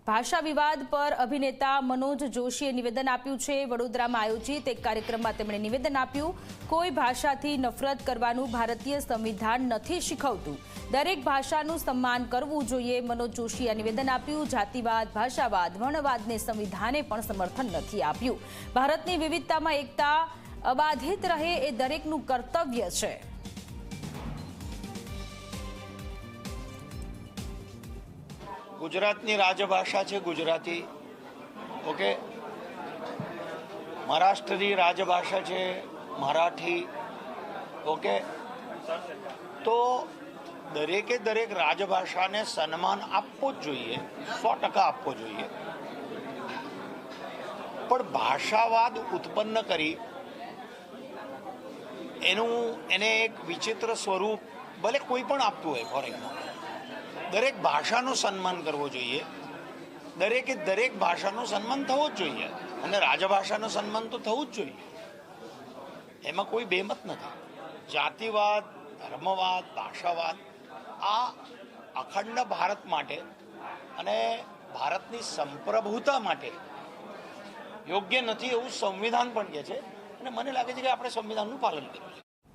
ભાષા વિવાદ પર અભિનેતા મનોજ જોશીએ નિવેદન આપ્યું છે। વડોદરામાં આયોજિત એક કાર્યક્રમમાં તેમણે નિવેદન આપ્યું, કોઈ ભાષાથી નફરત કરવાનું ભારતીય સંવિધાન નથી શીખવતું, દરેક ભાષાનું સન્માન કરવું જોઈએ। મનોજ જોશીએ નિવેદન આપ્યું, જાતિવાદ, ભાષાવાદ, વર્ણવાદને સંવિધાને પણ સમર્થન નથી આપ્યું। ભારતની વિવિધતામાં એકતા અબાધિત રહે એ દરેકનું કર્તવ્ય છે। गुजरातनी राजभाषा है गुजराती। ओके, महाराष्ट्रनी राजभाषा है मराठी। ओके, तो दरेके दरेक राजभाषा ने सन्मान आपवो ज जोईए, 100% आपवो जोईए। पण भाषावाद उत्पन्न करी एने एक विचित्र स्वरूप भले कोई पण आपतुं होय। फॉर एक्झाम्पल दरेक भाषाનું સન્માન કરવો જોઈએ, દરેકે દરેક ભાષાનું સન્માન થવું જ જોઈએ અને રાજભાષાનું સન્માન તો થવું જ જોઈએ। એમાં કોઈ બેમત નથી। જાતિવાદ, ધર્મવાદ, ભાષાવાદ આ અખંડ ભારત માટે અને ભારતની સંપ્રભુતા માટે યોગ્ય નથી એવું સંવિધાન પણ કહે છે અને મને લાગે છે કે આપણે સંવિધાનનું પાલન કરવું જોઈએ।